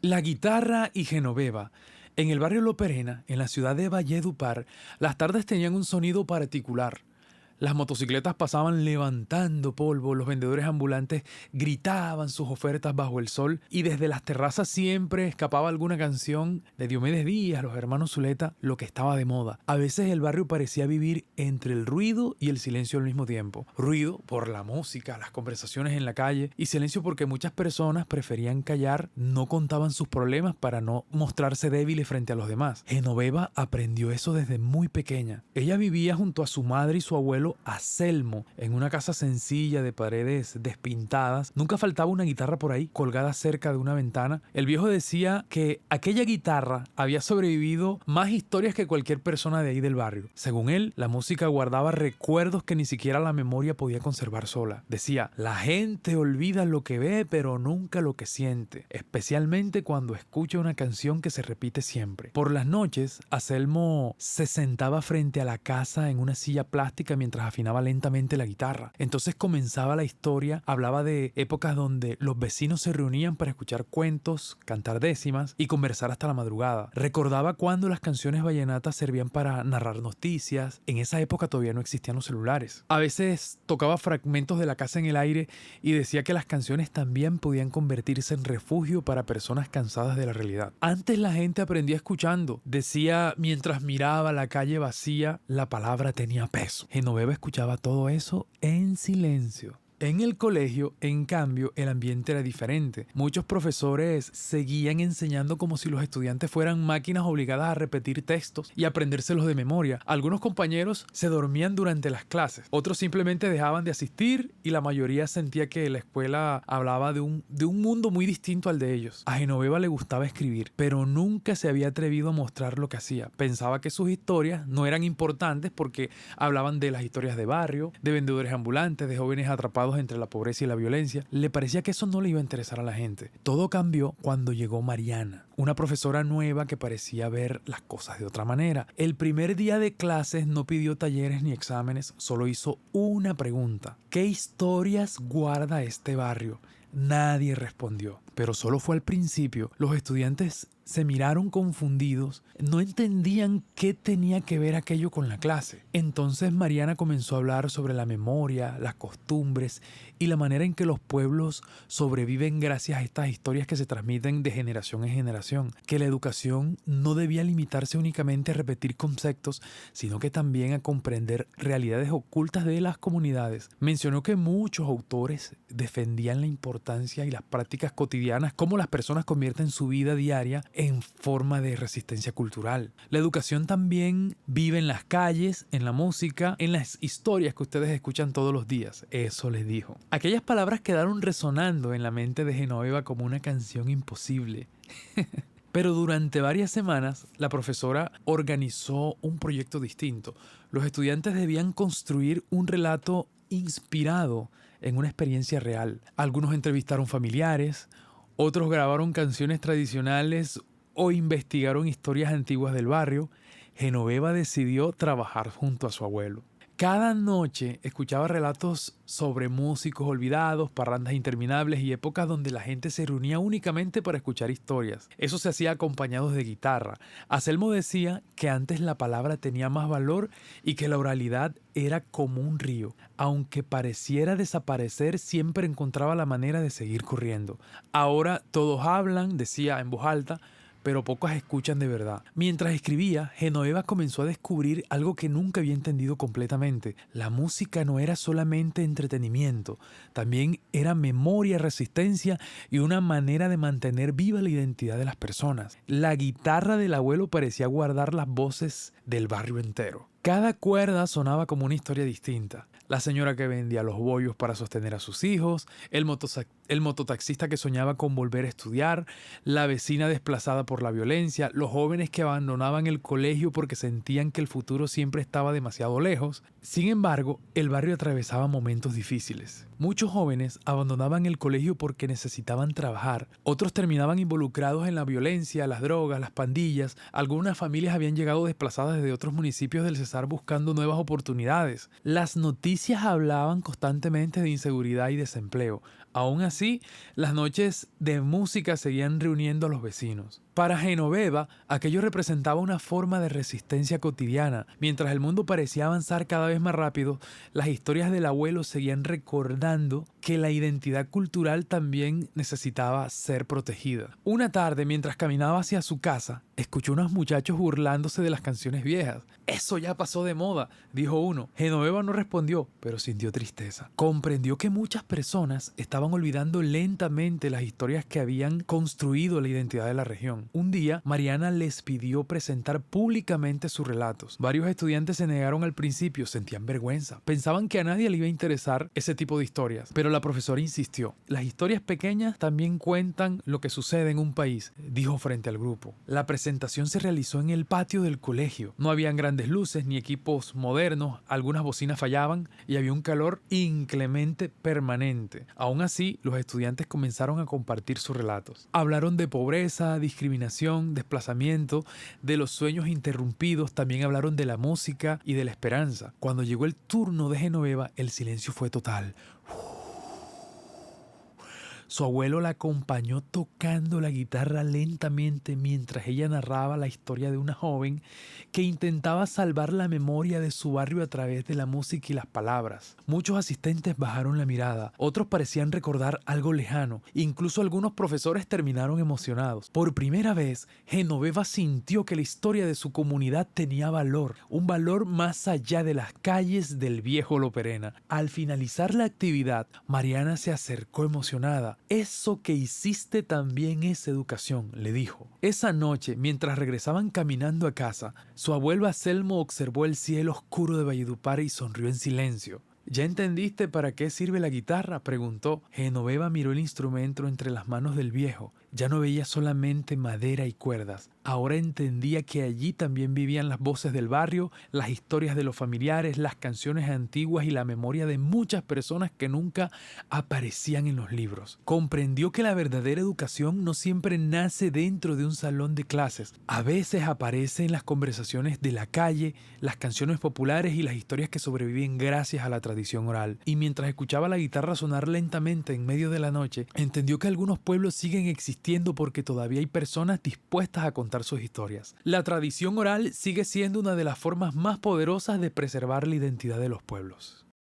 La guitarra y Genoveva. En el barrio Loperena, en la ciudad de Valledupar, las tardes tenían un sonido particular. Las motocicletas pasaban levantando polvo, los vendedores ambulantes gritaban sus ofertas bajo el sol y desde las terrazas siempre escapaba alguna canción de Diomedes Díaz, los hermanos Zuleta, lo que estaba de moda. A veces el barrio parecía vivir entre el ruido y el silencio al mismo tiempo. Ruido por la música, las conversaciones en la calle y silencio porque muchas personas preferían callar, no contaban sus problemas para no mostrarse débiles frente a los demás. Genoveva aprendió eso desde muy pequeña. Ella vivía junto a su madre y su abuelo Anselmo, en una casa sencilla de paredes despintadas. Nunca faltaba una guitarra por ahí, colgada cerca de una ventana. El viejo decía que aquella guitarra había sobrevivido más historias que cualquier persona de ahí del barrio. Según él, la música guardaba recuerdos que ni siquiera la memoria podía conservar sola. Decía, la gente olvida lo que ve, pero nunca lo que siente, especialmente cuando escucha una canción que se repite siempre. Por las noches, Anselmo se sentaba frente a la casa en una silla plástica mientras afinaba lentamente la guitarra. Entonces comenzaba la historia, hablaba de épocas donde los vecinos se reunían para escuchar cuentos, cantar décimas y conversar hasta la madrugada. Recordaba cuando las canciones vallenatas servían para narrar noticias. En esa época todavía no existían los celulares. A veces tocaba fragmentos de La casa en el aire y decía que las canciones también podían convertirse en refugio para personas cansadas de la realidad. Antes la gente aprendía escuchando. Decía, mientras miraba la calle vacía, la palabra tenía peso. Genoveva escuchaba todo eso en silencio. En el colegio, en cambio, el ambiente era diferente. Muchos profesores seguían enseñando como si los estudiantes fueran máquinas obligadas a repetir textos y aprendérselos de memoria. Algunos compañeros se dormían durante las clases, otros simplemente dejaban de asistir y la mayoría sentía que la escuela hablaba de un mundo muy distinto al de ellos. A Genoveva le gustaba escribir, pero nunca se había atrevido a mostrar lo que hacía. Pensaba que sus historias no eran importantes porque hablaban de las historias de barrio, de vendedores ambulantes, de jóvenes atrapados entre la pobreza y la violencia. Le parecía que eso no le iba a interesar a la gente. Todo cambió cuando llegó Mariana, una profesora nueva que parecía ver las cosas de otra manera. El primer día de clases no pidió talleres ni exámenes, solo hizo una pregunta. ¿Qué historias guarda este barrio? Nadie respondió, pero solo fue al principio. Los estudiantes se miraron confundidos, no entendían qué tenía que ver aquello con la clase. Entonces Mariana comenzó a hablar sobre la memoria, las costumbres y la manera en que los pueblos sobreviven gracias a estas historias que se transmiten de generación en generación. Que la educación no debía limitarse únicamente a repetir conceptos, sino que también a comprender realidades ocultas de las comunidades. Mencionó que muchos autores defendían la importancia y las prácticas cotidianas, cómo las personas convierten su vida diaria en forma de resistencia cultural. La educación también vive en las calles, en la música, en las historias que ustedes escuchan todos los días. Eso les dijo. Aquellas palabras quedaron resonando en la mente de Genoveva como una canción imposible. Pero durante varias semanas, la profesora organizó un proyecto distinto. Los estudiantes debían construir un relato inspirado en una experiencia real. Algunos entrevistaron familiares, otros grabaron canciones tradicionales o investigaron historias antiguas del barrio. Genoveva decidió trabajar junto a su abuelo. Cada noche escuchaba relatos sobre músicos olvidados, parrandas interminables y épocas donde la gente se reunía únicamente para escuchar historias. Eso se hacía acompañados de guitarra. Anselmo decía que antes la palabra tenía más valor y que la oralidad era como un río. Aunque pareciera desaparecer, siempre encontraba la manera de seguir corriendo. Ahora todos hablan, decía en voz alta, pero pocos escuchan de verdad. Mientras escribía, Genoveva comenzó a descubrir algo que nunca había entendido completamente. La música no era solamente entretenimiento, también era memoria, resistencia y una manera de mantener viva la identidad de las personas. La guitarra del abuelo parecía guardar las voces del barrio entero. Cada cuerda sonaba como una historia distinta. La señora que vendía los bollos para sostener a sus hijos, el mototaxista que soñaba con volver a estudiar, la vecina desplazada por la violencia, los jóvenes que abandonaban el colegio porque sentían que el futuro siempre estaba demasiado lejos. Sin embargo, el barrio atravesaba momentos difíciles. Muchos jóvenes abandonaban el colegio porque necesitaban trabajar. Otros terminaban involucrados en la violencia, las drogas, las pandillas. Algunas familias habían llegado desplazadas desde otros municipios del Cesar buscando nuevas oportunidades. Las noticias hablaban constantemente de inseguridad y desempleo. Aún así, las noches de música seguían reuniendo a los vecinos. Para Genoveva, aquello representaba una forma de resistencia cotidiana. Mientras el mundo parecía avanzar cada vez más rápido, las historias del abuelo seguían recordando que la identidad cultural también necesitaba ser protegida. Una tarde, mientras caminaba hacia su casa, escuchó unos muchachos burlándose de las canciones viejas. «Eso ya pasó de moda», dijo uno. Genoveva no respondió, pero sintió tristeza. Comprendió que muchas personas estaban olvidando lentamente las historias que habían construido la identidad de la región. Un día, Mariana les pidió presentar públicamente sus relatos. Varios estudiantes se negaron al principio, sentían vergüenza. Pensaban que a nadie le iba a interesar ese tipo de historias. Pero la profesora insistió. «Las historias pequeñas también cuentan lo que sucede en un país», dijo frente al grupo. La presentación se realizó en el patio del colegio. No habían grandes luces ni equipos modernos, algunas bocinas fallaban y había un calor inclemente permanente. Aún así, los estudiantes comenzaron a compartir sus relatos. Hablaron de pobreza, discriminación, desplazamiento, de los sueños interrumpidos, también hablaron de la música y de la esperanza. Cuando llegó el turno de Genoveva, el silencio fue total. Su abuelo la acompañó tocando la guitarra lentamente mientras ella narraba la historia de una joven que intentaba salvar la memoria de su barrio a través de la música y las palabras. Muchos asistentes bajaron la mirada, otros parecían recordar algo lejano, incluso algunos profesores terminaron emocionados. Por primera vez, Genoveva sintió que la historia de su comunidad tenía valor, un valor más allá de las calles del viejo Loperena. Al finalizar la actividad, Mariana se acercó emocionada. «Eso que hiciste también es educación», le dijo. Esa noche, mientras regresaban caminando a casa, su abuelo Anselmo observó el cielo oscuro de Valledupar y sonrió en silencio. «¿Ya entendiste para qué sirve la guitarra?», preguntó. Genoveva miró el instrumento entre las manos del viejo. Ya no veía solamente madera y cuerdas. Ahora entendía que allí también vivían las voces del barrio, las historias de los familiares, las canciones antiguas y la memoria de muchas personas que nunca aparecían en los libros. Comprendió que la verdadera educación no siempre nace dentro de un salón de clases. A veces aparece en las conversaciones de la calle, las canciones populares y las historias que sobreviven gracias a la tradición oral. Y mientras escuchaba la guitarra sonar lentamente en medio de la noche, entendió que algunos pueblos siguen existiendo porque todavía hay personas dispuestas a contar sus historias. La tradición oral sigue siendo una de las formas más poderosas de preservar la identidad de los pueblos.